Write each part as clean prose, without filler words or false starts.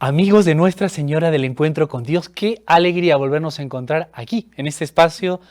Amigos de Nuestra Señora del Encuentro con Dios, qué alegría volvernos a encontrar aquí, en este espacio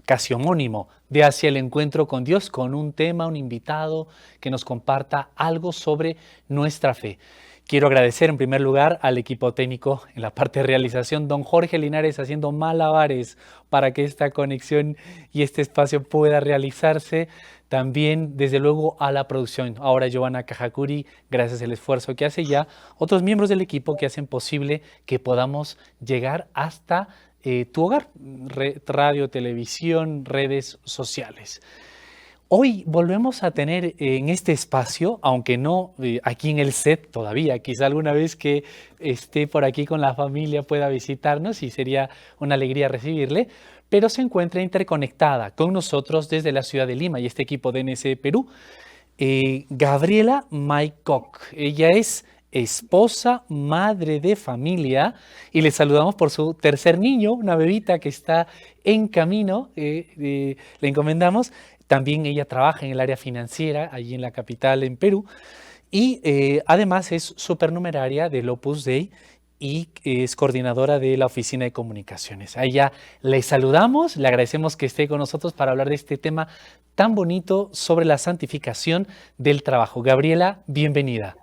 casi homónimo de Hacia el Encuentro con Dios, con un tema, un invitado que nos comparta algo sobre nuestra fe. Quiero agradecer en primer lugar al equipo técnico en la parte de realización, don Jorge Linares haciendo malabares para que esta conexión y este espacio pueda realizarse. También, desde luego, a la producción. Ahora Giovanna Cajacuri, gracias al esfuerzo que hace ya, otros miembros del equipo que hacen posible que podamos llegar hasta tu hogar, radio, televisión, redes sociales. Hoy volvemos a tener en este espacio, aunque no aquí en el set todavía, quizá alguna vez que esté por aquí con la familia pueda visitarnos y sería una alegría recibirle, pero se encuentra interconectada con nosotros desde la ciudad de Lima y este equipo de NS Perú, Gabriela Maycock. Ella es esposa, madre de familia, y le saludamos por su tercer niño, una bebita que está en camino, le encomendamos. También ella trabaja en el área financiera, allí en la capital, en Perú, y además es supernumeraria del Opus Dei y es coordinadora de la Oficina de Comunicaciones. A ella le saludamos, le agradecemos que esté con nosotros para hablar de este tema tan bonito sobre la santificación del trabajo. Gabriela, bienvenida.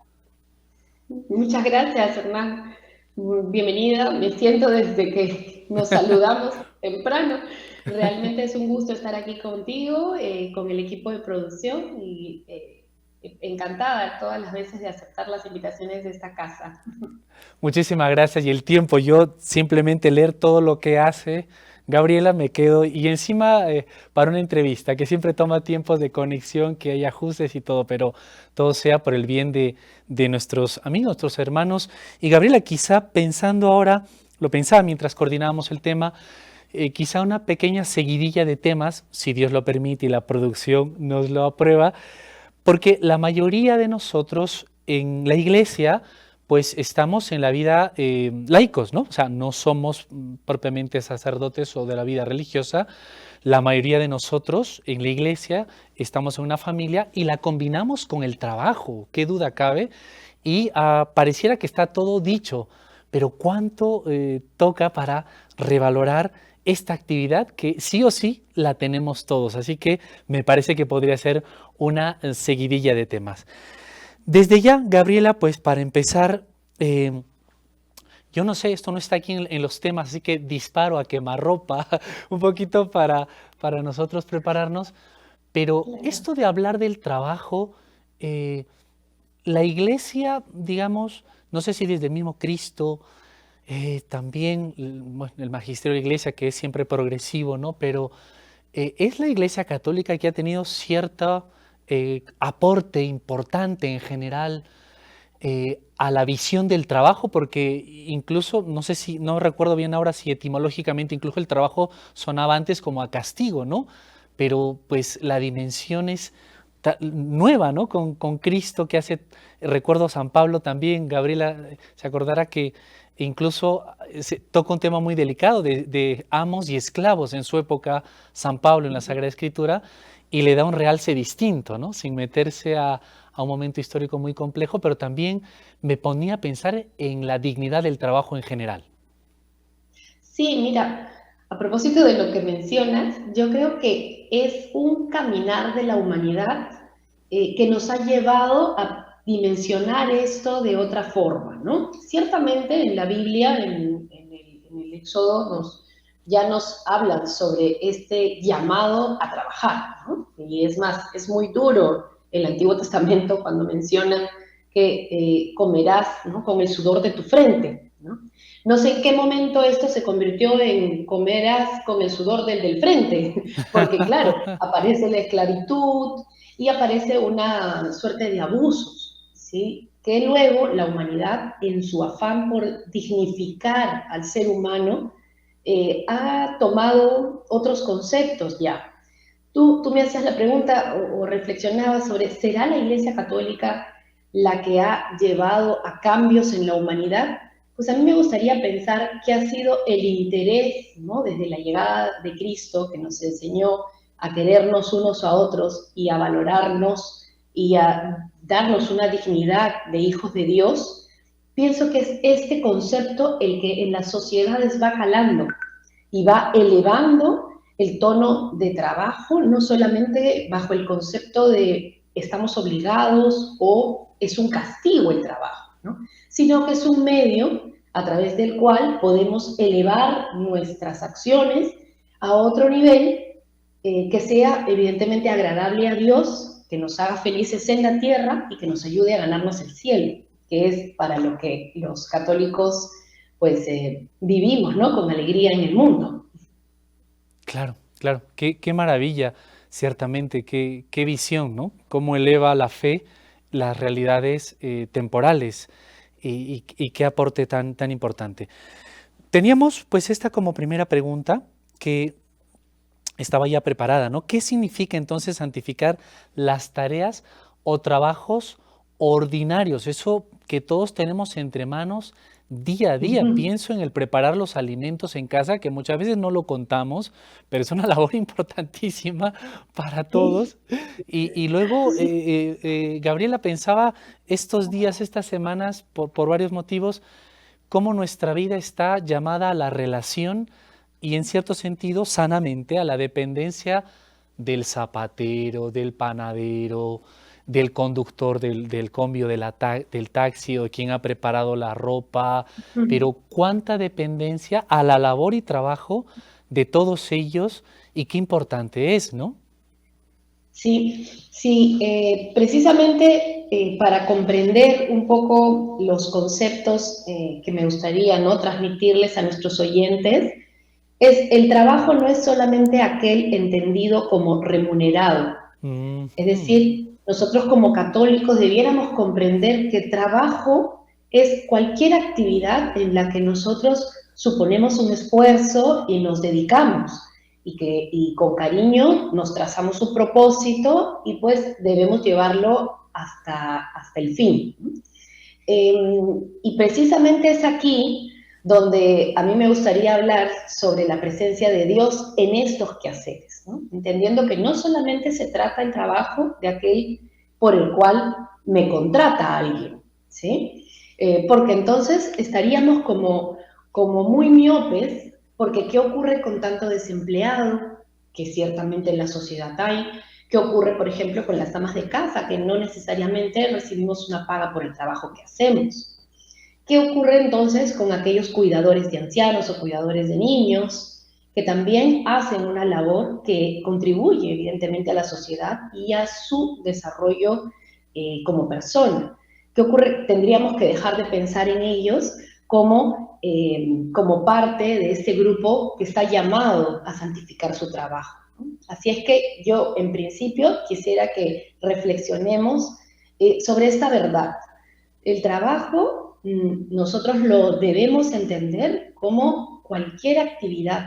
Muchas gracias, Hernán. Bienvenida. Me siento desde que nos saludamos temprano. Realmente es un gusto estar aquí contigo, con el equipo de producción y encantada todas las veces de aceptar las invitaciones de esta casa. Muchísimas gracias y el tiempo, yo simplemente leer todo lo que hace Gabriela me quedo y encima para una entrevista que siempre toma tiempos de conexión, que hay ajustes y todo, pero todo sea por el bien de nuestros amigos, nuestros hermanos. Y Gabriela, quizá pensando ahora, lo pensaba mientras coordinábamos el tema, quizá una pequeña seguidilla de temas, si Dios lo permite y la producción nos lo aprueba, porque la mayoría de nosotros en la iglesia, pues estamos en la vida laicos, ¿no? O sea, no somos propiamente sacerdotes o de la vida religiosa. La mayoría de nosotros en la iglesia estamos en una familia y la combinamos con el trabajo, qué duda cabe, y pareciera que está todo dicho, pero ¿cuánto toca para revalorar esta actividad que sí o sí la tenemos todos? Así que me parece que podría ser una seguidilla de temas. Desde ya, Gabriela, pues para empezar, yo no sé, esto no está aquí en los temas, así que disparo a quemarropa un poquito para nosotros prepararnos, pero Claro. esto de hablar del trabajo, eh, la iglesia, digamos, no sé si desde el mismo Cristo, también bueno, el magisterio de la iglesia que es siempre progresivo, ¿no? Pero es la iglesia católica que ha tenido cierto aporte importante en general a la visión del trabajo, porque incluso, no sé si, no recuerdo bien ahora si etimológicamente incluso el trabajo sonaba antes como a castigo, ¿no? Pero pues la dimensión es nueva, ¿no? Con Cristo que hace, recuerdo a San Pablo también, Gabriela se acordará que incluso se toca un tema muy delicado de amos y esclavos en su época, San Pablo en la Sagrada Escritura, y le da un realce distinto, ¿no? Sin meterse a un momento histórico muy complejo, pero también me ponía a pensar en la dignidad del trabajo en general. Sí, mira, a propósito de lo que mencionas, yo creo que es un caminar de la humanidad que nos ha llevado a dimensionar esto de otra forma, ¿no? Ciertamente en la Biblia, en el Éxodo, ya nos hablan sobre este llamado a trabajar, ¿no? Y es más, es muy duro el Antiguo Testamento cuando mencionan que comerás, ¿no?, con el sudor de tu frente, ¿no? No sé en qué momento esto se convirtió en comerás con el sudor del frente, porque claro, aparece la esclavitud y aparece una suerte de abusos, ¿sí? Que luego la humanidad, en su afán por dignificar al ser humano, ha tomado otros conceptos ya. Tú me hacías la pregunta o reflexionabas sobre, ¿será la Iglesia Católica la que ha llevado a cambios en la humanidad? Pues a mí me gustaría pensar que ha sido el interés, ¿no?, desde la llegada de Cristo, que nos enseñó a querernos unos a otros y a valorarnos y a darnos una dignidad de hijos de Dios, pienso que es este concepto el que en las sociedades va calando y va elevando el tono de trabajo, no solamente bajo el concepto de estamos obligados o es un castigo el trabajo, ¿no? Sino que es un medio a través del cual podemos elevar nuestras acciones a otro nivel que sea evidentemente agradable a Dios, que nos haga felices en la tierra y que nos ayude a ganarnos el cielo, que es para lo que los católicos pues vivimos, ¿no? Con alegría en el mundo. Claro, claro, qué maravilla, ciertamente, qué visión, ¿no? Cómo eleva la fe las realidades temporales y qué aporte tan importante. Teníamos pues esta como primera pregunta que estaba ya preparada, ¿no? ¿Qué significa entonces santificar las tareas o trabajos ordinarios? Eso que todos tenemos entre manos día a día. Pienso en el preparar los alimentos en casa, que muchas veces no lo contamos, pero es una labor importantísima para Sí, todos. Y luego, Gabriela, pensaba estos días, estas semanas, por varios motivos, cómo nuestra vida está llamada a la relación y en cierto sentido sanamente a la dependencia del zapatero, del panadero, del conductor del combio del taxi o de quien ha preparado la ropa, pero cuánta dependencia a la labor y trabajo de todos ellos y qué importante es, ¿no? sí, sí, precisamente para comprender un poco los conceptos que me gustaría, ¿no?, transmitirles a nuestros oyentes, es el trabajo no es solamente aquel entendido como remunerado. Es Ujú. decir, nosotros como católicos debiéramos comprender que trabajo es cualquier actividad en la que nosotros suponemos un esfuerzo y nos dedicamos y con cariño nos trazamos un propósito y pues debemos llevarlo hasta el fin. Eh, y precisamente es aquí donde a mí me gustaría hablar sobre la presencia de Dios en estos quehaceres, ¿no? Entendiendo que no solamente se trata el trabajo de aquel por el cual me contrata a alguien, ¿sí? Porque entonces estaríamos como muy miopes, porque ¿qué ocurre con tanto desempleado? Que ciertamente en la sociedad hay. ¿Qué ocurre, por ejemplo, con las amas de casa, que no necesariamente recibimos una paga por el trabajo que hacemos? ¿Qué ocurre entonces con aquellos cuidadores de ancianos o cuidadores de niños que también hacen una labor que contribuye evidentemente a la sociedad y a su desarrollo como persona? ¿Qué ocurre? Tendríamos que dejar de pensar en ellos como parte de este grupo que está llamado a santificar su trabajo, ¿no? Así es que yo, en principio, quisiera que reflexionemos sobre esta verdad. El trabajo nosotros lo debemos entender como cualquier actividad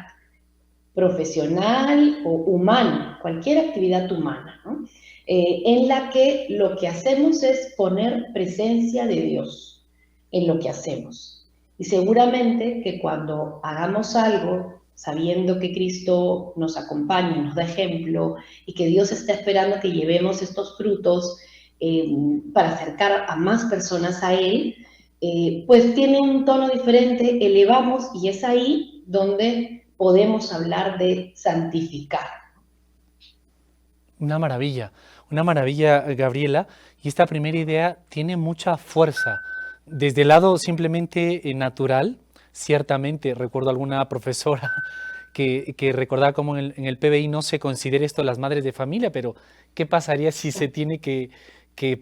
profesional o humana, cualquier actividad humana, ¿no? En la que lo que hacemos es poner presencia de Dios en lo que hacemos. Y seguramente que cuando hagamos algo sabiendo que Cristo nos acompaña, nos da ejemplo y que Dios está esperando que llevemos estos frutos eh, para acercar a más personas a Él, pues tiene un tono diferente, elevamos y es ahí donde podemos hablar de santificar. Una maravilla, Gabriela, y esta primera idea tiene mucha fuerza. Desde el lado simplemente natural, ciertamente recuerdo alguna profesora que recordaba cómo en el PBI no se considera esto las madres de familia, pero ¿qué pasaría si se tiene que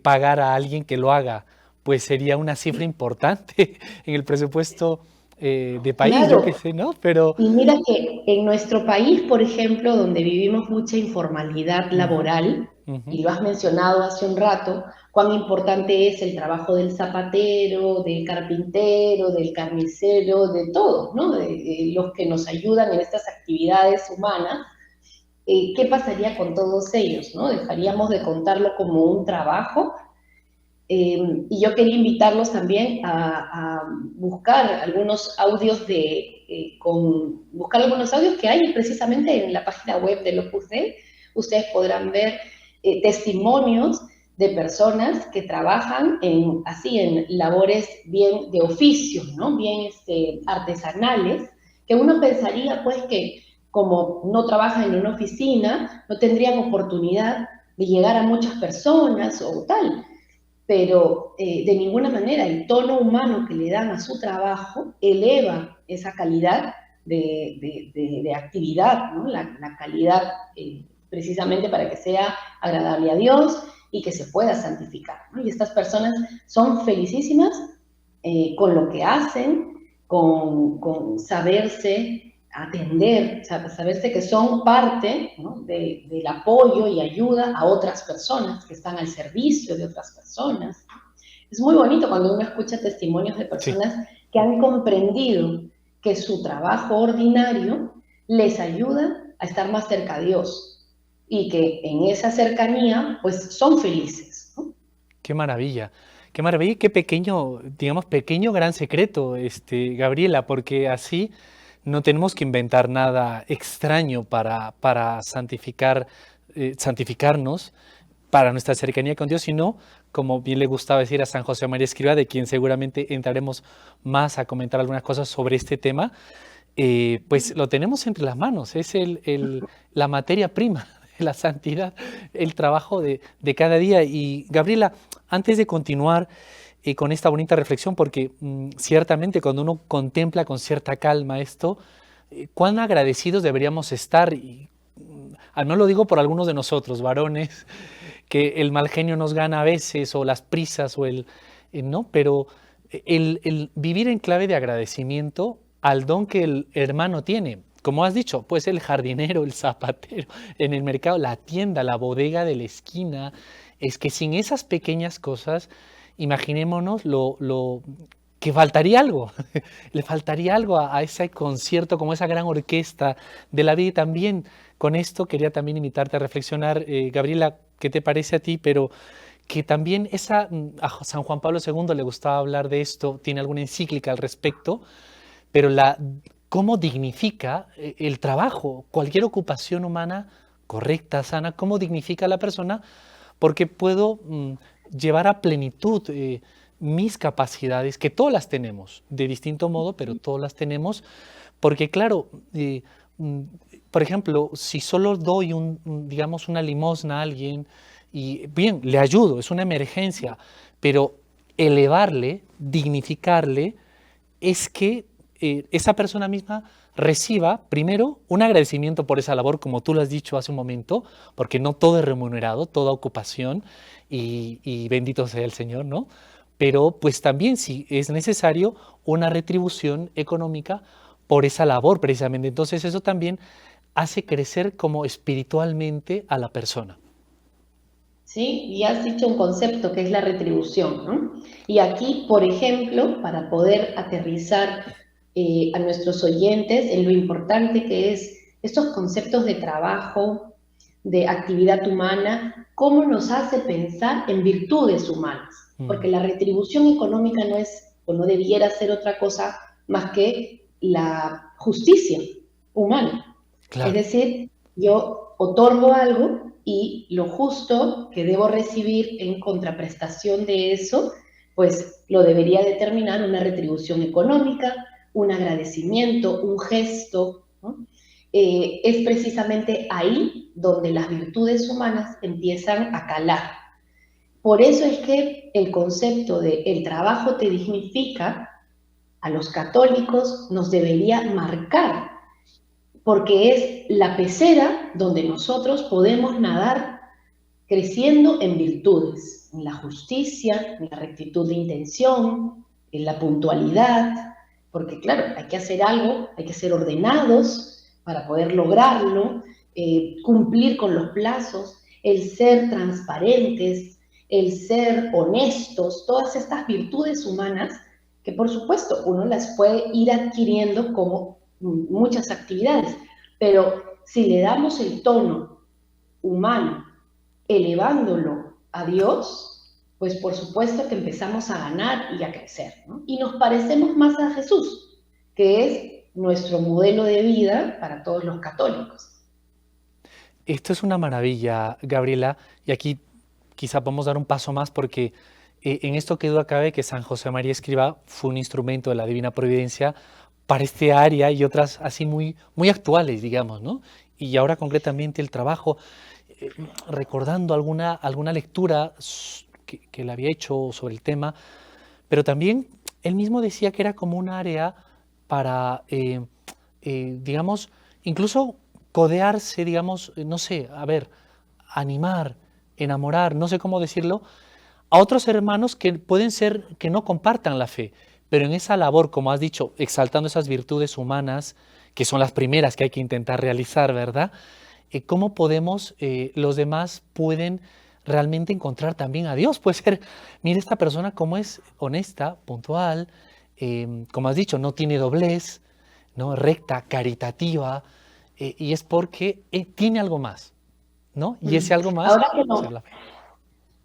pagar a alguien que lo haga? Pues sería una cifra importante en el presupuesto de país, yo qué Claro, sé, ¿no? Pero... y mira que en nuestro país, por ejemplo, donde vivimos mucha informalidad Ujú, laboral, ujú. y lo has mencionado hace un rato, cuán importante es el trabajo del zapatero, del carpintero, del carnicero, de todos, ¿no? De los que nos ayudan en estas actividades humanas. ¿Qué pasaría con todos ellos, no? ¿Dejaríamos de contarlo como un trabajo? Y yo quería invitarlos también a buscar algunos audios buscar algunos audios que hay precisamente en la página web del Opus Dei. Ustedes podrán ver testimonios de personas que trabajan en labores bien de oficio, ¿no? Bien artesanales, que uno pensaría pues que como no trabajan en una oficina, no tendrían oportunidad de llegar a muchas personas o tal, pero de ninguna manera el tono humano que le dan a su trabajo eleva esa calidad de actividad, ¿no? La calidad precisamente para que sea agradable a Dios y que se pueda santificar, ¿no? Y estas personas son felicísimas con lo que hacen, con saberse atender, saberse que son parte, ¿no? Del apoyo y ayuda a otras personas, que están al servicio de otras personas. Es muy bonito cuando uno escucha testimonios de Sí. personas que han comprendido que su trabajo ordinario les ayuda a estar más cerca de Dios y que en esa cercanía pues son felices, ¿no? Qué maravilla y qué pequeño, digamos, pequeño gran secreto, Gabriela, porque así no tenemos que inventar nada extraño para santificarnos, para nuestra cercanía con Dios, sino, como bien le gustaba decir a San José María Escrivá, de quien seguramente entraremos más a comentar algunas cosas sobre este tema, pues lo tenemos entre las manos, es la materia prima de la santidad, el trabajo de cada día. Y Gabriela, antes de continuar con esta bonita reflexión, porque ciertamente cuando uno contempla con cierta calma esto, cuán agradecidos deberíamos estar, y no lo digo por algunos de nosotros, varones, que el mal genio nos gana a veces, o las prisas, o ¿no? Pero el vivir en clave de agradecimiento al don que el hermano tiene. Como has dicho, pues el jardinero, el zapatero, en el mercado, la tienda, la bodega de la esquina. Es que sin esas pequeñas cosas, imaginémonos que faltaría algo, le faltaría algo a ese concierto, como esa gran orquesta de la vida. Y también con esto quería también invitarte a reflexionar, Gabriela, ¿qué te parece a ti? Pero que también a San Juan Pablo II le gustaba hablar de esto, tiene alguna encíclica al respecto, pero cómo dignifica el trabajo, cualquier ocupación humana correcta, sana, cómo dignifica a la persona, porque puedo llevar a plenitud mis capacidades, que todas las tenemos, de distinto modo, pero todas las tenemos, porque claro, mm, por ejemplo, si solo doy digamos, una limosna a alguien, y bien, le ayudo, es una emergencia, pero elevarle, dignificarle, es que esa persona misma reciba primero un agradecimiento por esa labor, como tú lo has dicho hace un momento, porque no todo es remunerado, toda ocupación, y bendito sea el Señor, ¿no? Pero pues también si es necesario una retribución económica por esa labor precisamente. Entonces eso también hace crecer como espiritualmente a la persona. ¿Sí? Y has dicho un concepto que es la retribución, ¿no? Y aquí, por ejemplo, para poder aterrizar a nuestros oyentes en lo importante que es estos conceptos de trabajo, de actividad humana, cómo nos hace pensar en virtudes humanas, Mm, porque la retribución económica no es o no debiera ser otra cosa más que la justicia humana. Es claro. decir, yo otorgo algo y lo justo que debo recibir en contraprestación de eso, pues lo debería determinar una retribución económica, un agradecimiento, un gesto, ¿no? Es precisamente ahí donde las virtudes humanas empiezan a calar. Por eso es que el concepto de el trabajo te dignifica a los católicos nos debería marcar porque es la pecera donde nosotros podemos nadar creciendo en virtudes, en la justicia, en la rectitud de intención, en la puntualidad, porque claro, hay que hacer algo, hay que ser ordenados para poder lograrlo, cumplir con los plazos, el ser transparentes, el ser honestos, todas estas virtudes humanas que por supuesto uno las puede ir adquiriendo como muchas actividades, pero si le damos el tono humano, elevándolo a Dios, pues por supuesto que empezamos a ganar y a crecer, ¿no? Y nos parecemos más a Jesús, que es nuestro modelo de vida para todos los católicos. Esto es una maravilla, Gabriela, y aquí quizá podemos dar un paso más porque en esto que duda cabe que San José María Escrivá fue un instrumento de la Divina Providencia para este área y otras así muy, muy actuales, digamos, ¿no? Y ahora concretamente el trabajo, eh, recordando alguna lectura que él había hecho sobre el tema, pero también él mismo decía que era como un área para, digamos, incluso codearse, digamos, no sé, a ver, animar, enamorar, no sé cómo decirlo, a otros hermanos que pueden ser que no compartan la fe, pero en esa labor, como has dicho, exaltando esas virtudes humanas, que son las primeras que hay que intentar realizar, ¿verdad? ¿Cómo podemos, los demás pueden realmente encontrar también a Dios? Puede ser, mira esta persona cómo es honesta, puntual, como has dicho, no tiene doblez, ¿no? Recta, caritativa, y es porque tiene algo más, ¿no? Y ese algo más Ahora que puede ser lo, la fe.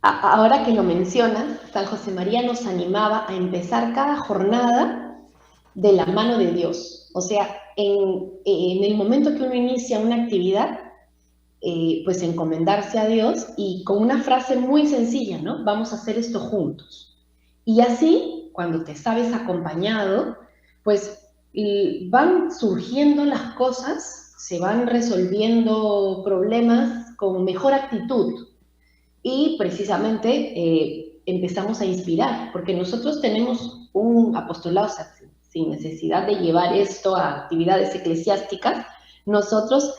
ahora que lo mencionas, San José María nos animaba a empezar cada jornada de la mano de Dios. O sea, en el momento que uno inicia una actividad, pues encomendarse a Dios y con una frase muy sencilla, ¿no? Vamos a hacer esto juntos. Y así, cuando te sabes acompañado, pues van surgiendo las cosas, se van resolviendo problemas con mejor actitud y precisamente empezamos a inspirar, porque nosotros tenemos un apostolado, o sea, sin necesidad de llevar esto a actividades eclesiásticas, nosotros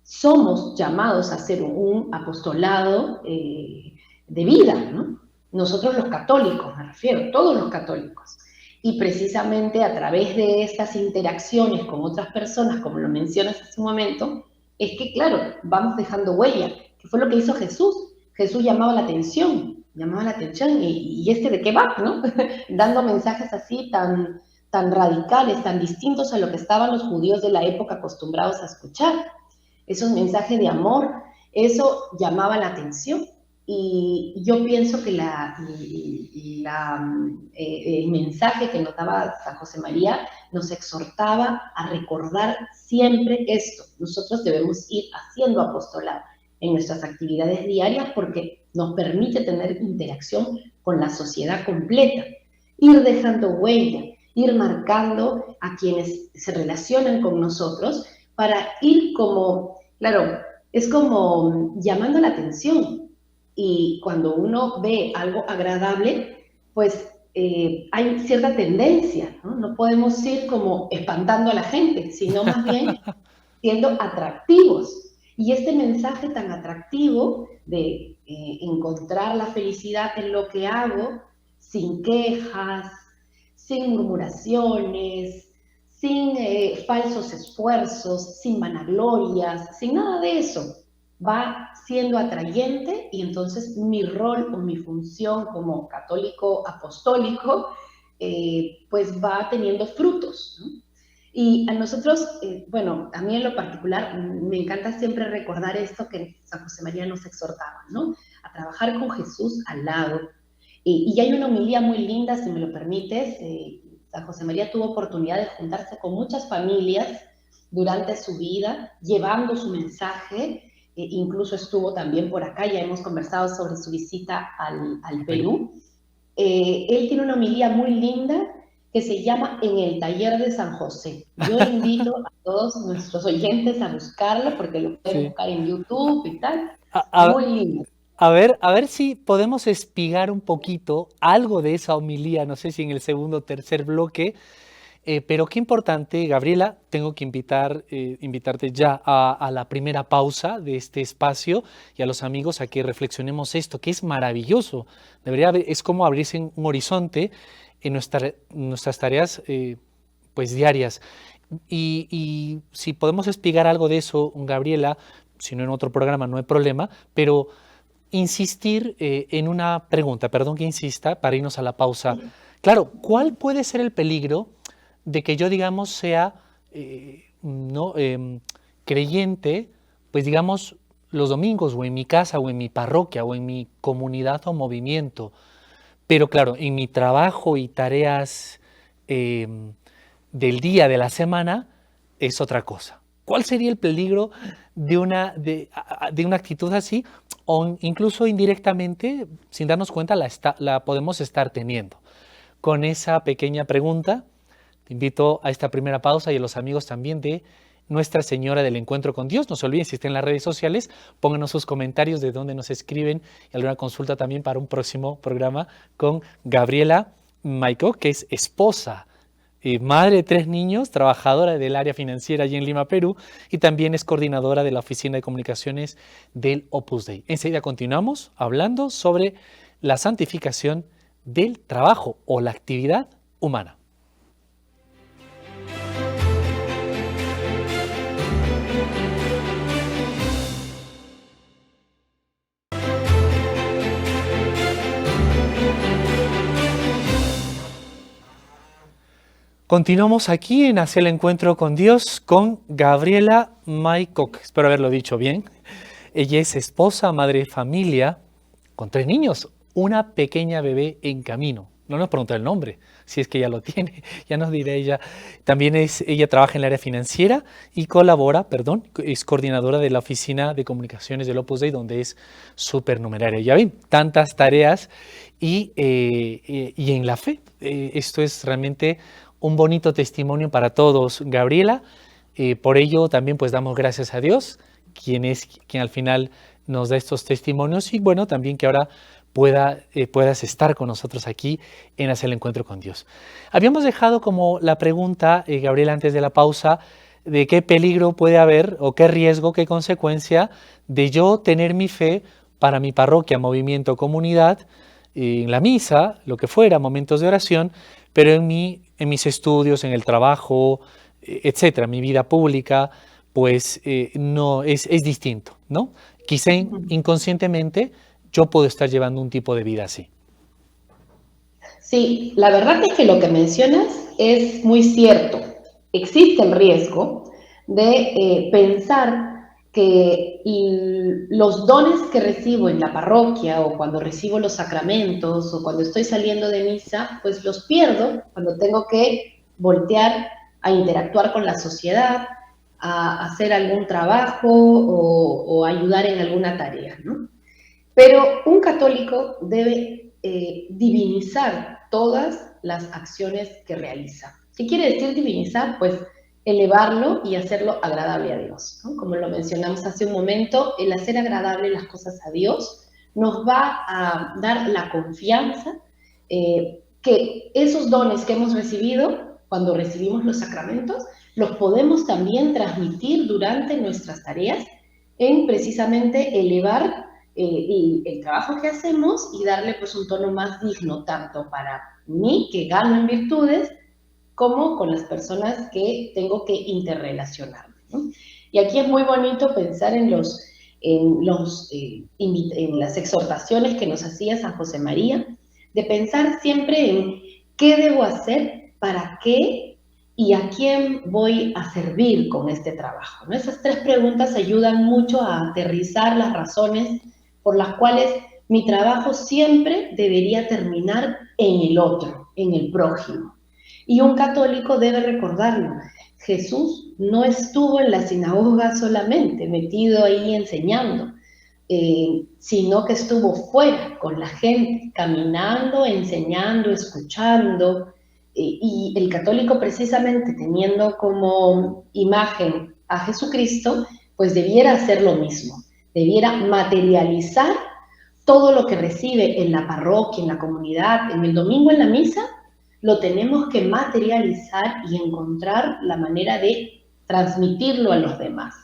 somos llamados a hacer un apostolado de vida, ¿no? Nosotros los católicos, me refiero, todos los católicos. Y precisamente a través de estas interacciones con otras personas, como lo mencionas hace un momento, es que, claro, vamos dejando huella, que fue lo que hizo Jesús. Jesús llamaba la atención, y este de qué va, ¿no? Dando mensajes así tan radicales, tan distintos a lo que estaban los judíos de la época acostumbrados a escuchar. Esos mensajes de amor, eso llamaba la atención. Y yo pienso que el mensaje que nos daba San José María nos exhortaba a recordar siempre esto. Nosotros debemos ir haciendo apostolado en nuestras actividades diarias porque nos permite tener interacción con la sociedad completa, ir dejando huella, ir marcando a quienes se relacionan con nosotros para ir como, claro, es como llamando la atención. Y cuando uno ve algo agradable, pues hay cierta tendencia, ¿no? No podemos ir como espantando a la gente, sino más bien siendo atractivos. Y este mensaje tan atractivo de encontrar la felicidad en lo que hago, sin quejas, sin murmuraciones, sin falsos esfuerzos, sin vanaglorias, sin nada de eso, va siendo atrayente y entonces mi rol o mi función como católico apostólico pues va teniendo frutos, ¿no? Y a nosotros, bueno, a mí en lo particular me encanta siempre recordar esto que San José María nos exhortaba, ¿no? A trabajar con Jesús al lado. Y hay una homilía muy linda, si me lo permites. San José María tuvo oportunidad de juntarse con muchas familias durante su vida, llevando su mensaje. Incluso estuvo también por acá, ya hemos conversado sobre su visita al Perú. Él tiene una homilía muy linda que se llama En el taller de San José. Yo invito a todos nuestros oyentes a buscarlo porque lo pueden Sí. buscar en YouTube y tal. A, a- Muy lindo. a ver si podemos espigar un poquito algo de esa homilía, no sé si en el segundo o tercer bloque, pero qué importante, Gabriela, tengo que invitarte ya a la primera pausa de este espacio y a los amigos a que reflexionemos esto, que es maravilloso. Es como abrirse un horizonte en nuestras tareas pues diarias. Y si podemos espigar algo de eso, Gabriela, si no en otro programa no hay problema, pero insistir en una pregunta, perdón que insista, para irnos a la pausa. Claro, ¿cuál puede ser el peligro de que yo, digamos, sea no, creyente, pues digamos, los domingos o en mi casa o en mi parroquia o en mi comunidad o movimiento? Pero claro, en mi trabajo y tareas del día, de la semana, es otra cosa. ¿Cuál sería el peligro de una actitud así? O incluso indirectamente, sin darnos cuenta, la podemos estar teniendo. Con esa pequeña pregunta, te invito a esta primera pausa y a los amigos también de Nuestra Señora del Encuentro con Dios. No se olviden, si están en las redes sociales, pónganos sus comentarios de dónde nos escriben y alguna consulta también para un próximo programa con Gabriela Maico, que es esposa, madre de 3 niños, trabajadora del área financiera allí en Lima, Perú, y también es coordinadora de la Oficina de Comunicaciones del Opus Dei. Enseguida continuamos hablando sobre la santificación del trabajo o la actividad humana. Continuamos aquí en Hacia el Encuentro con Dios con Gabriela Maico. Espero haberlo dicho bien. Ella es esposa, madre de familia, con 3 niños, una pequeña bebé en camino. No nos pregunta el nombre, si es que ya lo tiene, ya nos dirá ella. También ella trabaja en el área financiera y es coordinadora de la Oficina de Comunicaciones del Opus Dei, donde es supernumeraria. Ya ven, tantas tareas y en la fe. Esto es realmente un bonito testimonio para todos, Gabriela. Por ello también pues damos gracias a Dios, quien al final nos da estos testimonios, y bueno, también que ahora puedas estar con nosotros aquí en Hacia el Encuentro con Dios. Habíamos dejado como la pregunta, Gabriela, antes de la pausa, de qué peligro puede haber o qué riesgo, qué consecuencia de yo tener mi fe para mi parroquia, movimiento, comunidad, en la misa, lo que fuera, momentos de oración, pero en mis estudios, en el trabajo, etcétera, mi vida pública, pues no es distinto, ¿no? Quizá inconscientemente yo puedo estar llevando un tipo de vida así. Sí, la verdad es que lo que mencionas es muy cierto. Existe el riesgo de pensar que los dones que recibo en la parroquia o cuando recibo los sacramentos o cuando estoy saliendo de misa, pues los pierdo cuando tengo que voltear a interactuar con la sociedad, a hacer algún trabajo o ayudar en alguna tarea, ¿no? Pero un católico debe divinizar todas las acciones que realiza. ¿Qué quiere decir divinizar? Pues elevarlo y hacerlo agradable a Dios, ¿no? Como lo mencionamos hace un momento, el hacer agradable las cosas a Dios nos va a dar la confianza que esos dones que hemos recibido cuando recibimos los sacramentos, los podemos también transmitir durante nuestras tareas en precisamente elevar el trabajo que hacemos y darle pues un tono más digno, tanto para mí, que gano en virtudes, como con las personas que tengo que interrelacionarme, ¿no? Y aquí es muy bonito pensar en las exhortaciones que nos hacía San José María, de pensar siempre en qué debo hacer, para qué y a quién voy a servir con este trabajo, ¿no? Esas 3 preguntas ayudan mucho a aterrizar las razones por las cuales mi trabajo siempre debería terminar en el otro, en el prójimo. Y un católico debe recordarlo. Jesús no estuvo en la sinagoga solamente, metido ahí enseñando, sino que estuvo fuera con la gente, caminando, enseñando, escuchando. Y el católico, precisamente teniendo como imagen a Jesucristo, pues debiera hacer lo mismo, debiera materializar todo lo que recibe en la parroquia, en la comunidad, en el domingo en la misa, lo tenemos que materializar y encontrar la manera de transmitirlo a los demás.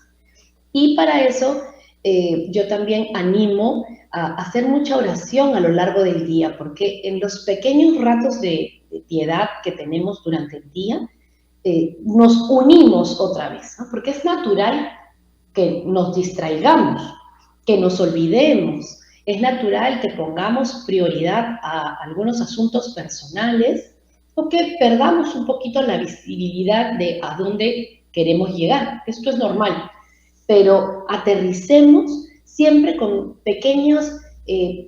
Y para eso yo también animo a hacer mucha oración a lo largo del día, porque en los pequeños ratos de piedad que tenemos durante el día, nos unimos otra vez, ¿no? Porque es natural que nos distraigamos, que nos olvidemos, es natural que pongamos prioridad a algunos asuntos personales o que perdamos un poquito la visibilidad de a dónde queremos llegar. Esto es normal, pero aterricemos siempre con pequeñas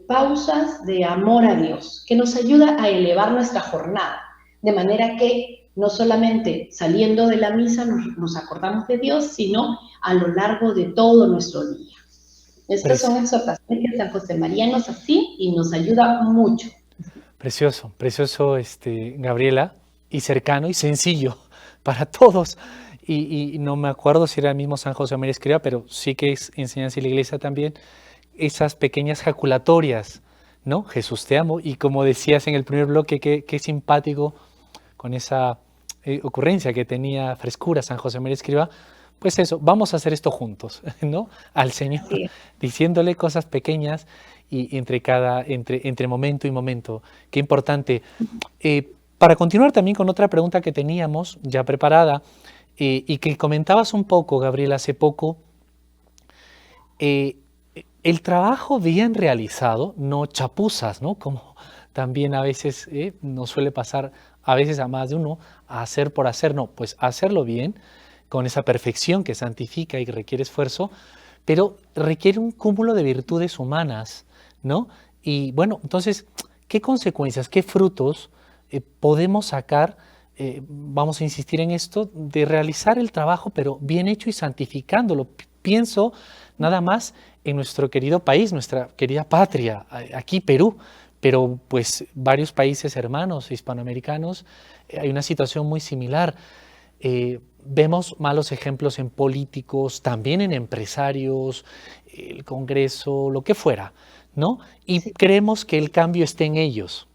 pausas de amor a Dios, que nos ayuda a elevar nuestra jornada, de manera que no solamente saliendo de la misa nos acordamos de Dios, sino a lo largo de todo nuestro día. Estas son exhortaciones que San José María nos hacía y nos ayuda mucho. Precioso, precioso, Gabriela, y cercano y sencillo para todos. Y no me acuerdo si era el mismo San José María Escrivá, pero sí que es enseñanza de la Iglesia también, esas pequeñas jaculatorias, ¿no? Jesús te amo. Y como decías en el primer bloque, qué simpático con esa ocurrencia que tenía frescura San José María Escrivá. Pues eso, vamos a hacer esto juntos, ¿no? Al Señor, Sí. diciéndole cosas pequeñas y entre momento y momento. Qué importante. Para continuar también con otra pregunta que teníamos ya preparada y que comentabas un poco, Gabriel, hace poco, el trabajo bien realizado, no chapuzas, ¿no? Como también a veces nos suele pasar, a veces a más de uno, a hacer por hacer, no, pues hacerlo bien, con esa perfección que santifica y requiere esfuerzo, pero requiere un cúmulo de virtudes humanas, ¿no? Y bueno, entonces, ¿qué consecuencias, qué frutos podemos sacar, vamos a insistir en esto, de realizar el trabajo, pero bien hecho y santificándolo? Pienso nada más en nuestro querido país, nuestra querida patria, aquí Perú, pero pues varios países hermanos hispanoamericanos, hay una situación muy similar. Vemos malos ejemplos en políticos, también en empresarios, el Congreso, lo que fuera, ¿no? Y Sí. creemos que el cambio está en ellos,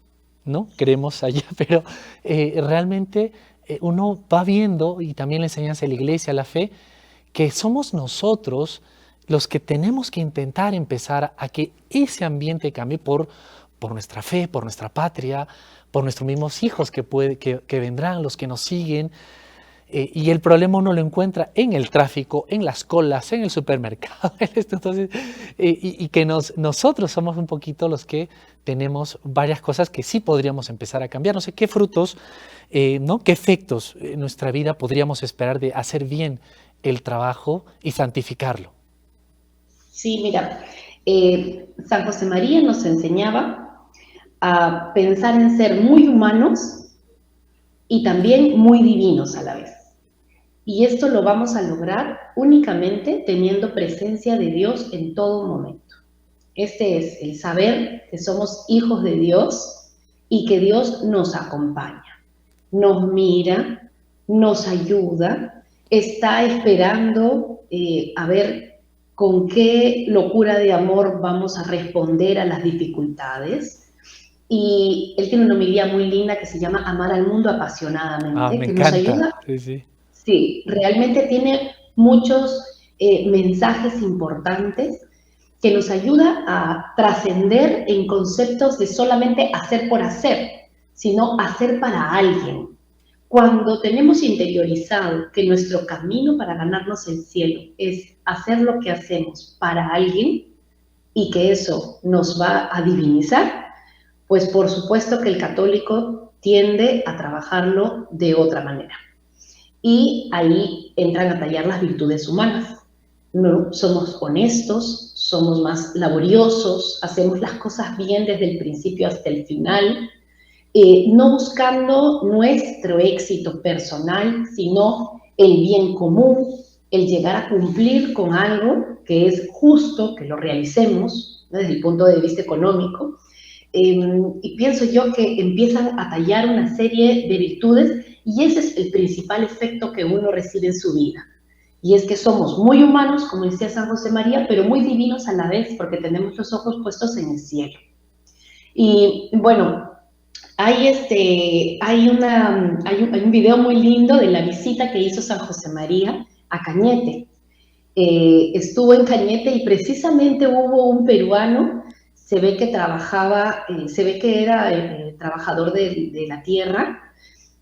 ¿no? Creemos allá, pero realmente uno va viendo, y también la enseñanza de la Iglesia, la fe, que somos nosotros los que tenemos que intentar empezar a que ese ambiente cambie por nuestra fe, por nuestra patria, por nuestros mismos hijos que vendrán, los que nos siguen. Y el problema uno lo encuentra en el tráfico, en las colas, en el supermercado. Entonces, y que nosotros somos un poquito los que tenemos varias cosas que sí podríamos empezar a cambiar. No sé qué frutos, ¿no? ¿Qué efectos en nuestra vida podríamos esperar de hacer bien el trabajo y santificarlo? Sí, mira, San José María nos enseñaba a pensar en ser muy humanos y también muy divinos a la vez. Y esto lo vamos a lograr únicamente teniendo presencia de Dios en todo momento. Este es el saber que somos hijos de Dios y que Dios nos acompaña, nos mira, nos ayuda, está esperando a ver con qué locura de amor vamos a responder a las dificultades. Y él tiene una homilía muy linda que se llama Amar al mundo Ah, apasionadamente, me que nos encanta. ayuda. Sí, sí. Sí, realmente tiene muchos mensajes importantes que nos ayuda a trascender en conceptos de solamente hacer por hacer, sino hacer para alguien. Cuando tenemos interiorizado que nuestro camino para ganarnos el cielo es hacer lo que hacemos para alguien y que eso nos va a divinizar, pues por supuesto que el católico tiende a trabajarlo de otra manera. Y ahí entran a tallar las virtudes humanas. No, somos honestos, somos más laboriosos, hacemos las cosas bien desde el principio hasta el final, no buscando nuestro éxito personal, sino el bien común, el llegar a cumplir con algo que es justo que lo realicemos, ¿no? Desde el punto de vista económico. Y pienso yo que empiezan a tallar una serie de virtudes y ese es el principal efecto que uno recibe en su vida. Y es que somos muy humanos, como decía San José María, pero muy divinos a la vez porque tenemos los ojos puestos en el cielo. Y bueno, hay un video muy lindo de la visita que hizo San José María a Cañete. Estuvo en Cañete y precisamente hubo un peruano, se ve que trabajaba, se ve que era trabajador de la tierra,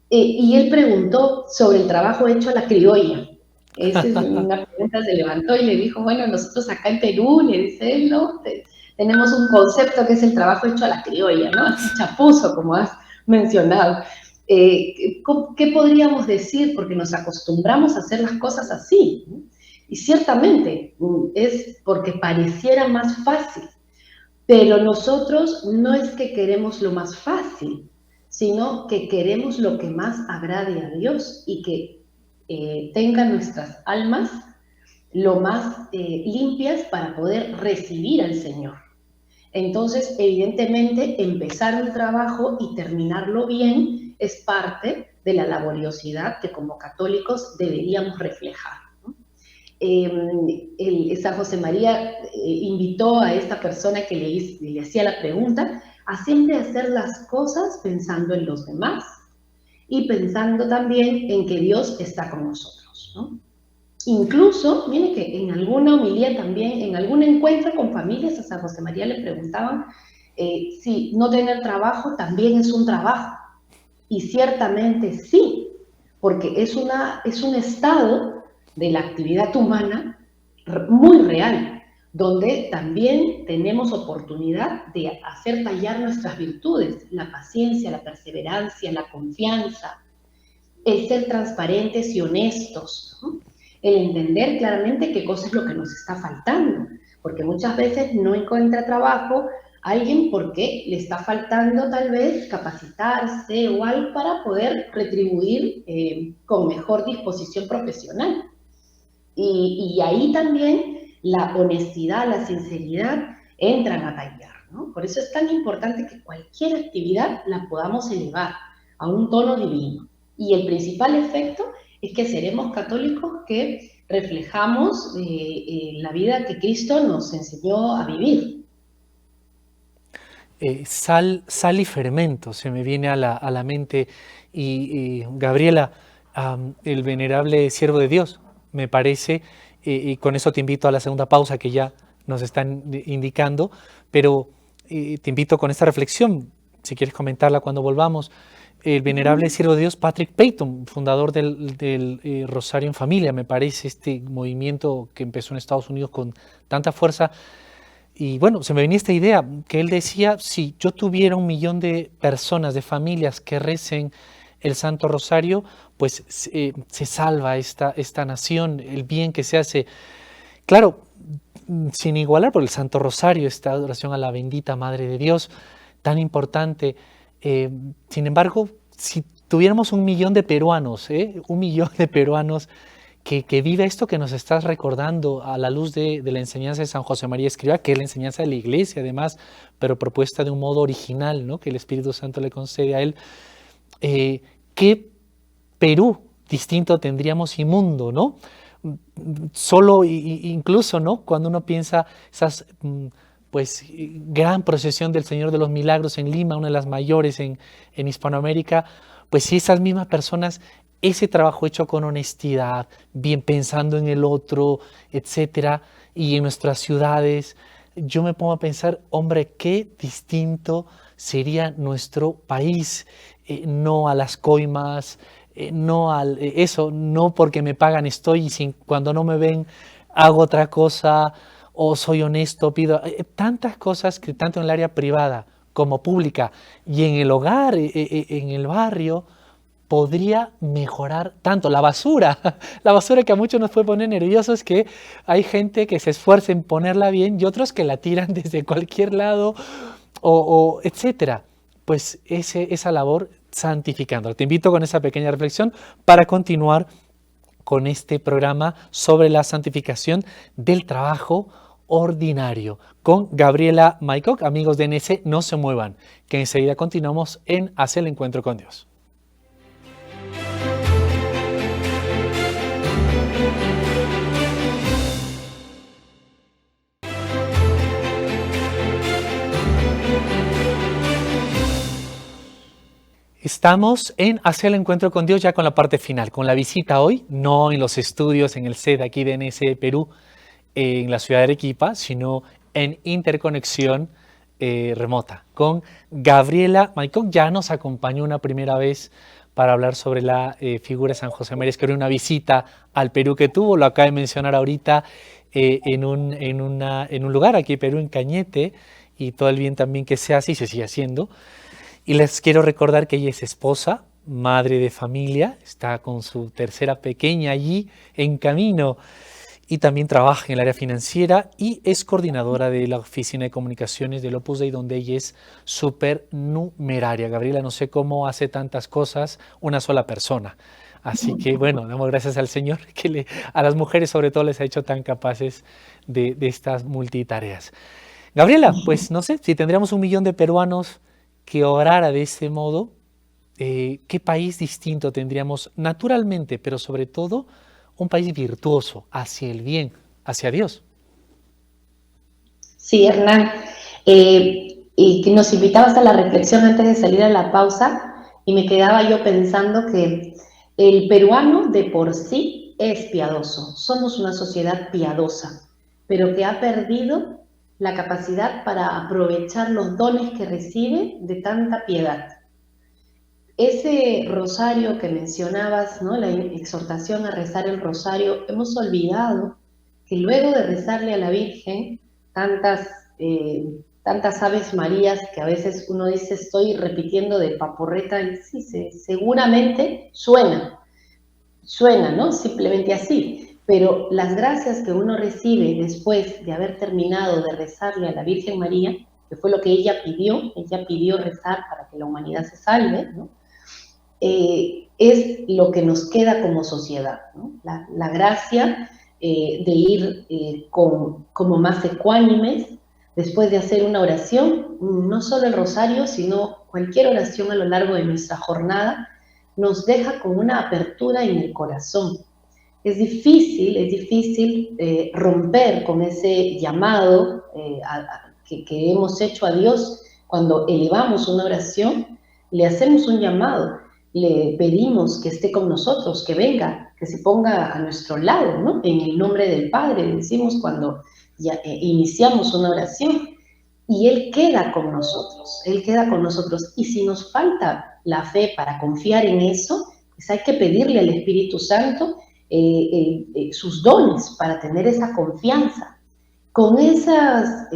y él preguntó sobre el trabajo hecho a la criolla. Esa es una pregunta, se levantó y le dijo, bueno, nosotros acá en Perú, le dice él, ¿no? Tenemos un concepto que es el trabajo hecho a la criolla, ¿no? Así chapuzo, como has mencionado. ¿Qué podríamos decir? Porque nos acostumbramos a hacer las cosas así, ¿no? Y ciertamente es porque pareciera más fácil, pero nosotros no es que queremos lo más fácil, sino que queremos lo que más agrade a Dios y que tenga nuestras almas lo más limpias para poder recibir al Señor. Entonces, evidentemente, empezar un trabajo y terminarlo bien es parte de la laboriosidad que como católicos deberíamos reflejar, ¿no? San José María invitó a esta persona que le hacía la pregunta a siempre hacer las cosas pensando en los demás y pensando también en que Dios está con nosotros, ¿no? Incluso, mire que en alguna homilía también, en algún encuentro con familias, a San José María le preguntaban si no tener trabajo también es un trabajo. Y ciertamente sí, porque es un estado de la actividad humana muy real, donde también tenemos oportunidad de hacer tallar nuestras virtudes, la paciencia, la perseverancia, la confianza, el ser transparentes y honestos, ¿no? El entender claramente qué cosa es lo que nos está faltando, porque muchas veces no encuentra trabajo alguien porque le está faltando tal vez capacitarse o algo para poder retribuir con mejor disposición profesional. Y ahí también la honestidad, la sinceridad entran a tallar, ¿no? Por eso es tan importante que cualquier actividad la podamos elevar a un tono divino. Y el principal efecto es que seremos católicos que reflejamos la vida que Cristo nos enseñó a vivir. Sal y fermento se me viene a la mente. Y Gabriela, el venerable siervo de Dios, me parece, y con eso te invito a la segunda pausa que ya nos están indicando, pero te invito con esta reflexión, si quieres comentarla cuando volvamos. El venerable siervo de Dios Patrick Peyton, fundador del Rosario en Familia, me parece, este movimiento que empezó en Estados Unidos con tanta fuerza. Y bueno, se me venía esta idea que él decía, si yo tuviera 1 millón de personas, de familias que recen el Santo Rosario, pues se salva esta nación, el bien que se hace. Claro, sin igualar por el Santo Rosario, esta adoración a la bendita Madre de Dios, tan importante. Sin embargo, si tuviéramos 1 millón de peruanos, 1 millón de peruanos que vive esto que nos estás recordando a la luz de la enseñanza de San José María Escrivá, que es la enseñanza de la Iglesia además, pero propuesta de un modo original, ¿no?, que el Espíritu Santo le concede a él. ¿Qué Perú distinto tendríamos y mundo, ¿no? Solo incluso, ¿no?, cuando uno piensa esas pues gran procesión del Señor de los Milagros en Lima, una de las mayores en Hispanoamérica, pues si esas mismas personas, ese trabajo hecho con honestidad, bien pensando en el otro, etcétera, y en nuestras ciudades, yo me pongo a pensar, hombre, qué distinto sería nuestro país, no a las coimas, no al eso, no porque me pagan estoy y cuando no me ven hago otra cosa, o soy honesto, pido tantas cosas que tanto en el área privada como pública y en el hogar, en el barrio, podría mejorar tanto. La basura que a muchos nos puede poner nerviosos, que hay gente que se esfuerza en ponerla bien y otros que la tiran desde cualquier lado, o etcétera. Pues esa labor santificando. Te invito con esa pequeña reflexión para continuar con este programa sobre la santificación del trabajo ordinario con Gabriela Maycock. Amigos de NS, no se muevan, que enseguida continuamos en Hacia el Encuentro con Dios. Estamos en Hacia el Encuentro con Dios, ya con la parte final, con la visita hoy, no en los estudios, en el set aquí de NS Perú, en la ciudad de Arequipa, sino en interconexión remota, con Gabriela Maycock. Ya nos acompañó una primera vez para hablar sobre la figura de San José María Escrivá, una visita al Perú que tuvo, lo acaba de mencionar ahorita, en un lugar aquí en Perú, en Cañete, y todo el bien también que se hace y se sigue haciendo. Y les quiero recordar que ella es esposa, madre de familia, está con su tercera pequeña allí en camino. y también trabaja en el área financiera y es coordinadora de la oficina de comunicaciones del Opus Dei, donde ella es supernumeraria. Gabriela, no sé cómo hace tantas cosas una sola persona. Así que bueno, damos gracias al Señor que a las mujeres sobre todo les ha hecho tan capaces de estas multitareas. Gabriela, pues no sé, si tendríamos 1 millón de peruanos que orara de ese modo, ¿qué país distinto tendríamos naturalmente, pero sobre todo un país virtuoso, hacia el bien, hacia Dios? Sí, Hernán. Y que nos invitabas a la reflexión antes de salir a la pausa y me quedaba yo pensando que el peruano de por sí es piadoso. Somos una sociedad piadosa, pero que ha perdido la capacidad para aprovechar los dones que recibe de tanta piedad. Ese rosario que mencionabas, ¿no? La exhortación a rezar el rosario, hemos olvidado que luego de rezarle a la Virgen, tantas, tantas Aves Marías que a veces uno dice estoy repitiendo de paporreta, y sí, seguramente suena, ¿no? Simplemente así. Pero las gracias que uno recibe después de haber terminado de rezarle a la Virgen María, que fue lo que ella pidió rezar para que la humanidad se salve, ¿no? Es lo que nos queda como sociedad, ¿no? La gracia de ir como más ecuánimes después de hacer una oración, no solo el rosario, sino cualquier oración a lo largo de nuestra jornada, nos deja con una apertura en el corazón. Es difícil romper con ese llamado que hemos hecho a Dios cuando elevamos una oración, le hacemos un llamado, le pedimos que esté con nosotros, que venga, que se ponga a nuestro lado, ¿no? En el nombre del Padre, decimos cuando iniciamos una oración, y Él queda con nosotros, Él queda con nosotros. Y si nos falta la fe para confiar en eso, pues hay que pedirle al Espíritu Santo sus dones para tener esa confianza. Con esa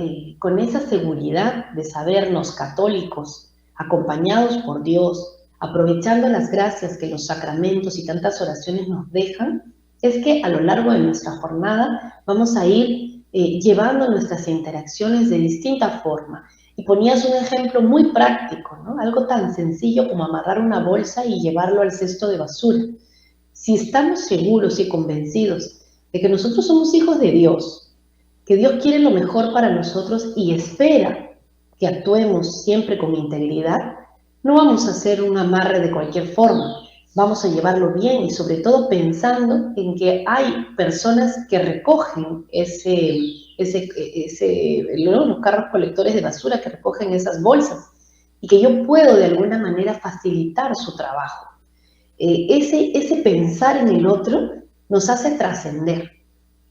seguridad de sabernos católicos, acompañados por Dios, aprovechando las gracias que los sacramentos y tantas oraciones nos dejan, es que a lo largo de nuestra jornada vamos a ir llevando nuestras interacciones de distinta forma. Y ponías un ejemplo muy práctico, ¿no? Algo tan sencillo como amarrar una bolsa y llevarlo al cesto de basura. Si estamos seguros y convencidos de que nosotros somos hijos de Dios, que Dios quiere lo mejor para nosotros y espera que actuemos siempre con integridad, no vamos a hacer un amarre de cualquier forma, vamos a llevarlo bien y sobre todo pensando en que hay personas que recogen los carros colectores de basura que recogen esas bolsas y que yo puedo de alguna manera facilitar su trabajo. Ese pensar en el otro nos hace trascender.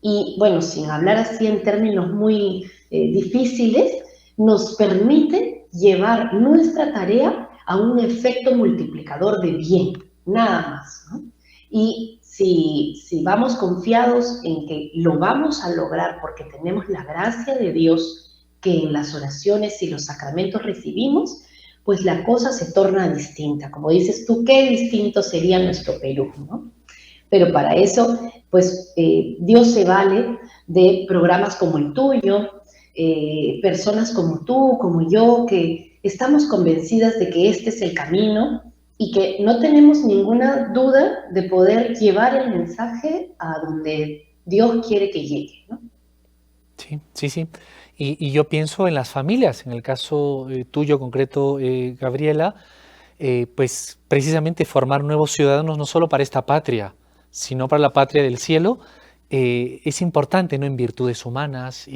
Y bueno, sin hablar así en términos muy difíciles, nos permite llevar nuestra tarea a un efecto multiplicador de bien, nada más, ¿no? Y si vamos confiados en que lo vamos a lograr porque tenemos la gracia de Dios que en las oraciones y los sacramentos recibimos, pues la cosa se torna distinta. Como dices tú, qué distinto sería nuestro Perú, ¿no? Pero para eso, pues Dios se vale de programas como el tuyo, personas como tú, como yo, que estamos convencidas de que este es el camino y que no tenemos ninguna duda de poder llevar el mensaje a donde Dios quiere que llegue, ¿no? Sí, sí, sí. Y yo pienso en las familias, en el caso tuyo concreto, Gabriela, pues precisamente formar nuevos ciudadanos no solo para esta patria, sino para la patria del cielo, es importante, ¿no? En virtudes humanas,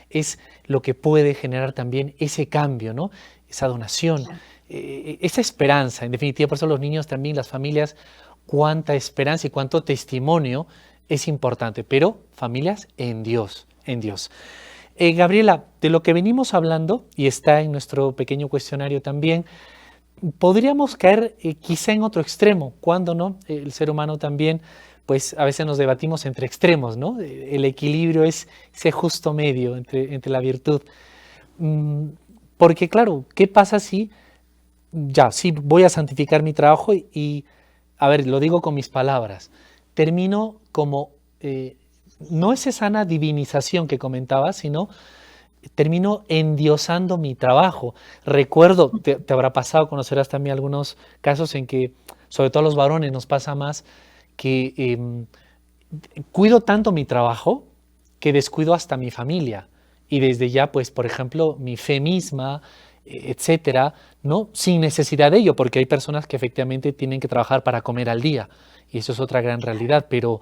es lo que puede generar también ese cambio, ¿no? Esa donación, Claro. esa esperanza, en definitiva, por eso los niños también, las familias, cuánta esperanza y cuánto testimonio es importante, pero familias en Dios, en Dios. Gabriela, de lo que venimos hablando, y está en nuestro pequeño cuestionario también, podríamos caer quizá en otro extremo, cuando no, el ser humano también, pues a veces nos debatimos entre extremos, ¿no? El equilibrio es ese justo medio entre la virtud. Mm, Porque claro, ¿qué pasa si, ya, sí, voy a santificar mi trabajo a ver, lo digo con mis palabras, termino como no es esa sana divinización que comentabas, sino termino endiosando mi trabajo. Recuerdo, te habrá pasado, conocerás también algunos casos en que, sobre todo a los varones, nos pasa más que cuido tanto mi trabajo que descuido hasta mi familia. Y desde ya, pues, por ejemplo, mi fe misma, etcétera, ¿no? Sin necesidad de ello, porque hay personas que efectivamente tienen que trabajar para comer al día. Y eso es otra gran realidad. Pero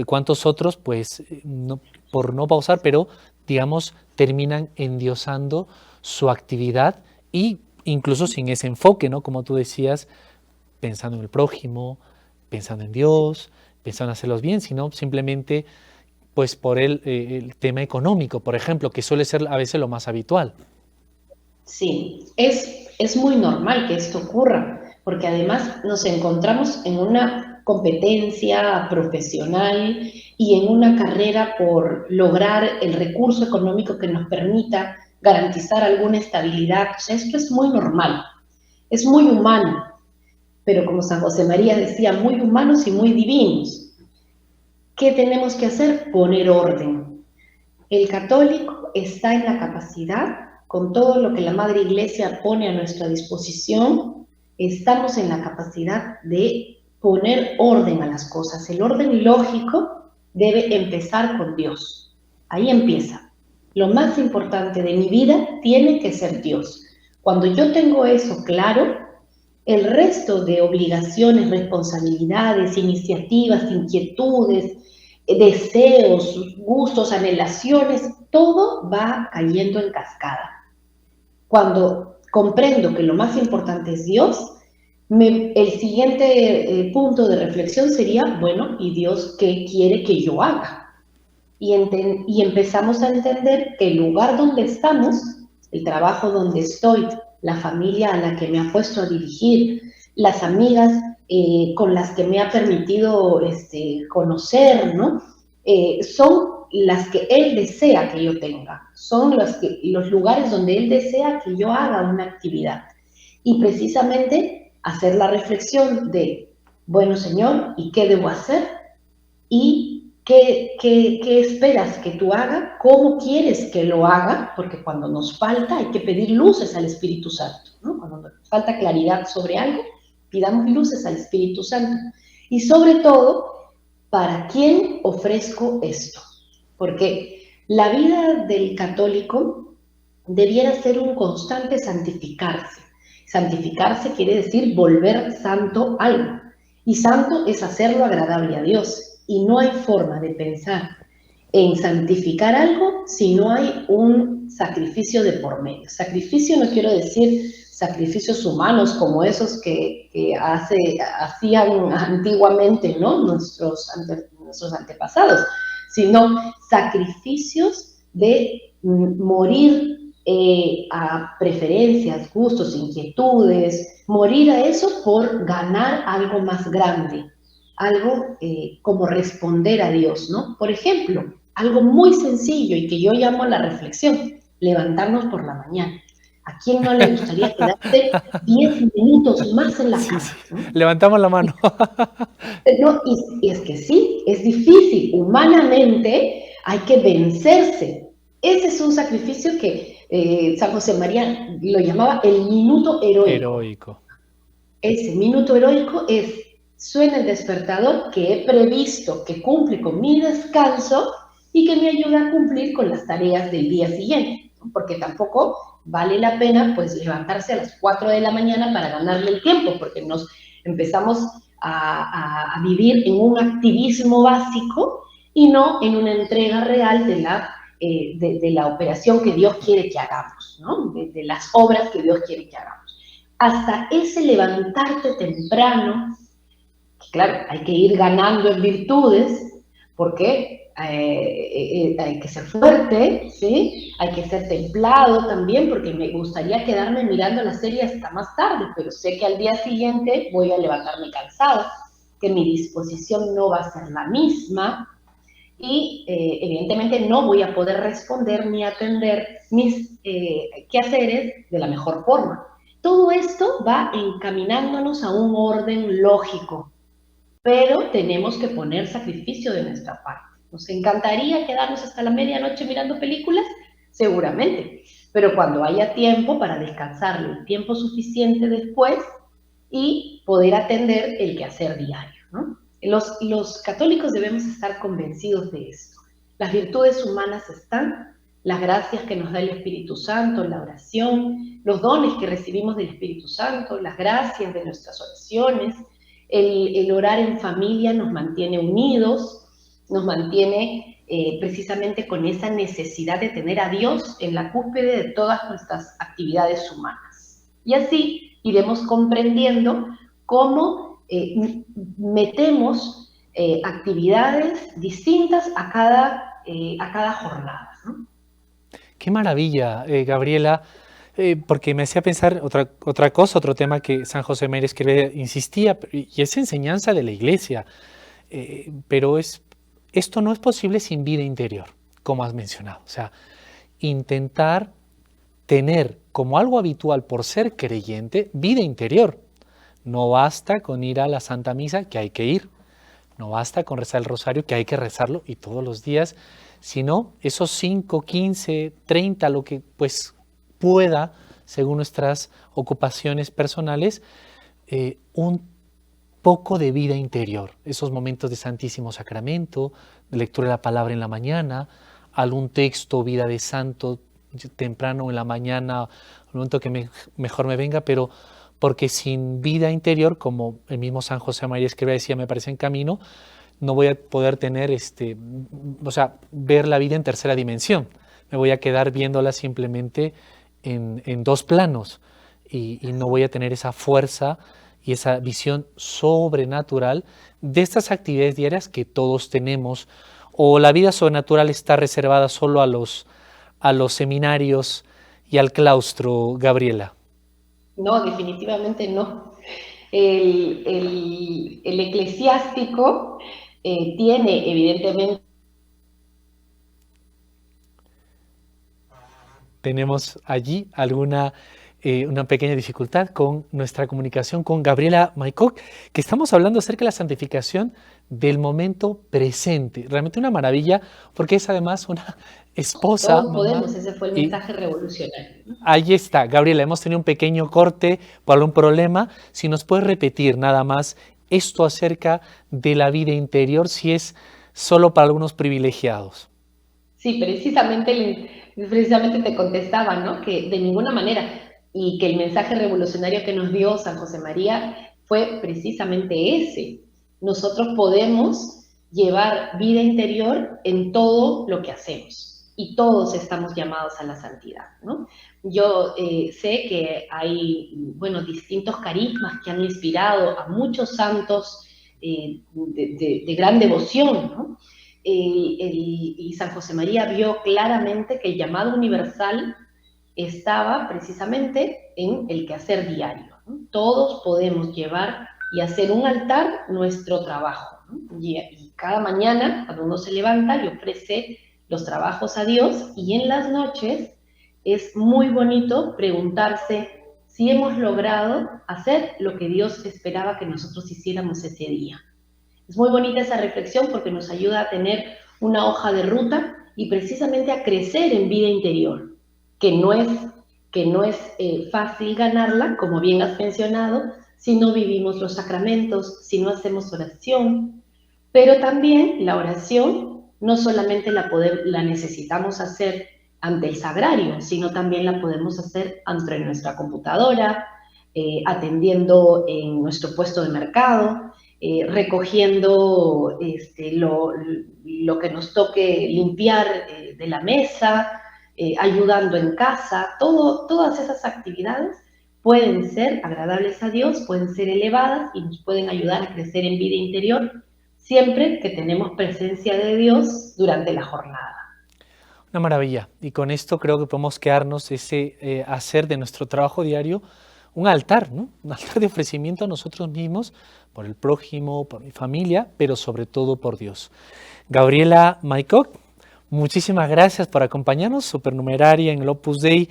¿cuántos otros, pues, no, por no pausar, pero, digamos, terminan endiosando su actividad y incluso sin ese enfoque, ¿no? Como tú decías, pensando en el prójimo, pensando en Dios, pensando en hacerlos bien, sino simplemente pues por el tema económico, por ejemplo, que suele ser a veces lo más habitual. Sí, es muy normal que esto ocurra, porque además nos encontramos en una competencia profesional y en una carrera por lograr el recurso económico que nos permita garantizar alguna estabilidad. O sea, esto es muy normal, es muy humano, pero como San José María decía, muy humanos y muy divinos. ¿Qué tenemos que hacer? Poner orden. El católico está en la capacidad, con todo lo que la Madre Iglesia pone a nuestra disposición, estamos en la capacidad de poner orden a las cosas. El orden lógico debe empezar con Dios. Ahí empieza. Lo más importante de mi vida tiene que ser Dios. Cuando yo tengo eso claro, el resto de obligaciones, responsabilidades, iniciativas, inquietudes, deseos, gustos, anhelaciones, todo va cayendo en cascada. Cuando comprendo que lo más importante es Dios, el siguiente punto de reflexión sería, bueno, ¿y Dios qué quiere que yo haga? Y empezamos a entender que el lugar donde estamos, el trabajo donde estoy, la familia a la que me ha puesto a dirigir, las amigas con las que me ha permitido conocer, ¿no? Son las que Él desea que yo tenga, son los lugares donde Él desea que yo haga una actividad. Y precisamente hacer la reflexión de, bueno, Señor, ¿y qué debo hacer? ¿Y qué esperas que tú hagas? ¿Cómo quieres que lo haga? Porque cuando nos falta hay que pedir luces al Espíritu Santo, ¿no? Cuando nos falta claridad sobre algo, pidamos luces al Espíritu Santo. Y sobre todo, ¿para quién ofrezco esto? Porque la vida del católico debiera ser un constante santificarse. Santificarse quiere decir volver santo algo. Y santo es hacerlo agradable a Dios. Y no hay forma de pensar en santificar algo si no hay un sacrificio de por medio. Sacrificio no quiero decir sacrificios humanos como esos que hacían antiguamente, ¿no? nuestros antepasados, sino sacrificios de morir a preferencias, gustos, inquietudes, morir a eso por ganar algo más grande, algo como responder a Dios, ¿no? Por ejemplo, algo muy sencillo y que yo llamo la reflexión, levantarnos por la mañana. ¿A quién no le gustaría quedarse 10 minutos más en la Sí, cama? sí. ¿No? Levantamos la mano. No, y es que sí, es difícil. Humanamente hay que vencerse. Ese es un sacrificio que San José María lo llamaba el minuto heroico. Heroico. Ese minuto heroico es, suena el despertador que he previsto, que cumple con mi descanso y que me ayuda a cumplir con las tareas del día siguiente, ¿no? Porque tampoco vale la pena pues levantarse a las 4 de la mañana para ganarle el tiempo, porque nos empezamos a vivir en un activismo básico y no en una entrega real de la operación que Dios quiere que hagamos, ¿no? De las obras que Dios quiere que hagamos. Hasta ese levantarte temprano, que claro, hay que ir ganando en virtudes, porque hay que ser fuerte, ¿sí? Hay que ser templado también, porque me gustaría quedarme mirando la serie hasta más tarde, pero sé que al día siguiente voy a levantarme cansada, que mi disposición no va a ser la misma, y evidentemente no voy a poder responder ni atender mis quehaceres de la mejor forma. Todo esto va encaminándonos a un orden lógico, pero tenemos que poner sacrificio de nuestra parte. ¿Nos encantaría quedarnos hasta la medianoche mirando películas? Seguramente. Pero cuando haya tiempo para descansarle el tiempo suficiente después y poder atender el quehacer diario, ¿no? Los católicos debemos estar convencidos de esto. Las virtudes humanas están, las gracias que nos da el Espíritu Santo, la oración, los dones que recibimos del Espíritu Santo, las gracias de nuestras oraciones, el orar en familia nos mantiene unidos, nos mantiene precisamente con esa necesidad de tener a Dios en la cúspide de todas nuestras actividades humanas. Y así iremos comprendiendo cómo metemos actividades distintas a cada jornada, ¿no? Qué maravilla, Gabriela, porque me hacía pensar otra cosa, otro tema que San José María Escrivá insistía, y es enseñanza de la Iglesia, pero esto no es posible sin vida interior, como has mencionado. O sea, intentar tener como algo habitual por ser creyente vida interior. No basta con ir a la Santa Misa, que hay que ir. No basta con rezar el rosario, que hay que rezarlo y todos los días, sino esos 5, 15, 30, lo que pues pueda, según nuestras ocupaciones personales, un poco de vida interior. Esos momentos de Santísimo Sacramento, de lectura de la palabra en la mañana, algún texto, vida de santo, temprano en la mañana, al momento que mejor me venga, pero porque sin vida interior, como el mismo San José María Escrivá decía, me parece en camino, no voy a poder tener, ver la vida en tercera dimensión. Me voy a quedar viéndola simplemente en dos planos y no voy a tener esa fuerza y esa visión sobrenatural de estas actividades diarias que todos tenemos. O la vida sobrenatural está reservada solo a los seminarios y al claustro, Gabriela. No, definitivamente no. El eclesiástico tiene evidentemente... Tenemos allí una pequeña dificultad con nuestra comunicación con Gabriela Maycock, que estamos hablando acerca de la santificación del momento presente. Realmente una maravilla, porque es además una esposa, Todos podemos, ese fue el mensaje revolucionario, ¿no? Ahí está, Gabriela, hemos tenido un pequeño corte por algún problema. Si nos puedes repetir nada más esto acerca de la vida interior, si es solo para algunos privilegiados. Sí, precisamente te contestaba, ¿no? Que de ninguna manera, y que el mensaje revolucionario que nos dio San José María fue precisamente ese. Nosotros podemos llevar vida interior en todo lo que hacemos y todos estamos llamados a la santidad, ¿no? Yo sé que hay, bueno, distintos carismas que han inspirado a muchos santos de gran devoción, ¿no? Y San José María vio claramente que el llamado universal estaba precisamente en el quehacer diario, ¿no? Todos podemos llevar y hacer un altar nuestro trabajo, ¿no? Y cada mañana, cuando uno se levanta y ofrece los trabajos a Dios, y en las noches es muy bonito preguntarse si hemos logrado hacer lo que Dios esperaba que nosotros hiciéramos ese día. Es muy bonita esa reflexión porque nos ayuda a tener una hoja de ruta y precisamente a crecer en vida interior, que no es fácil ganarla, como bien has mencionado, si no vivimos los sacramentos, si no hacemos oración, pero también la oración no solamente la necesitamos hacer ante el sagrario, sino también la podemos hacer ante nuestra computadora, atendiendo en nuestro puesto de mercado, recogiendo lo que nos toque limpiar de la mesa, ayudando en casa. Todas esas actividades pueden ser agradables a Dios, pueden ser elevadas y nos pueden ayudar a crecer en vida interior siempre que tenemos presencia de Dios durante la jornada. Una maravilla. Y con esto creo que podemos quedarnos hacer de nuestro trabajo diario un altar, ¿no? Un altar de ofrecimiento a nosotros mismos, por el prójimo, por mi familia, pero sobre todo por Dios. Gabriela Maycock, muchísimas gracias por acompañarnos, supernumeraria en el Opus Dei.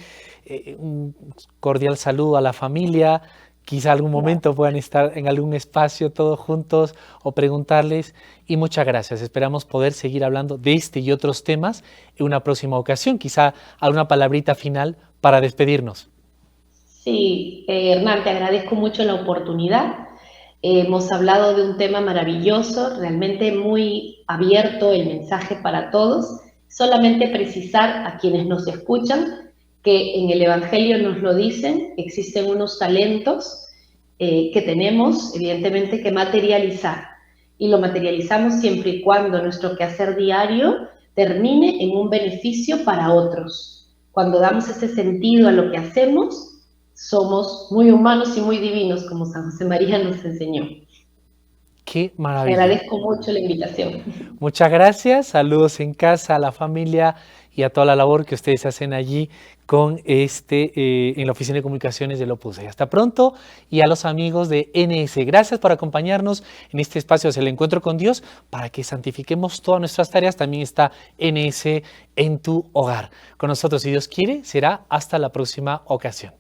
Un cordial saludo a la familia, quizá algún momento puedan estar en algún espacio todos juntos o preguntarles. Y muchas gracias. Esperamos poder seguir hablando de este y otros temas en una próxima ocasión. Quizá alguna palabrita final para despedirnos. Sí, Hernán, te agradezco mucho la oportunidad. Hemos hablado de un tema maravilloso, realmente muy abierto el mensaje para todos. Solamente precisar a quienes nos escuchan que en el Evangelio nos lo dicen, existen unos talentos que tenemos, evidentemente, que materializar. Y lo materializamos siempre y cuando nuestro quehacer diario termine en un beneficio para otros. Cuando damos ese sentido a lo que hacemos, somos muy humanos y muy divinos, como San José María nos enseñó. ¡Qué Te maravilla! agradezco mucho la invitación. Muchas gracias, saludos en casa, a la familia y a toda la labor que ustedes hacen allí con en la Oficina de Comunicaciones del Opus Dei. Hasta pronto, y a los amigos de NS, gracias por acompañarnos en este espacio hacia el encuentro con Dios, para que santifiquemos todas nuestras tareas. También está NS en tu hogar. Con nosotros, si Dios quiere, será hasta la próxima ocasión.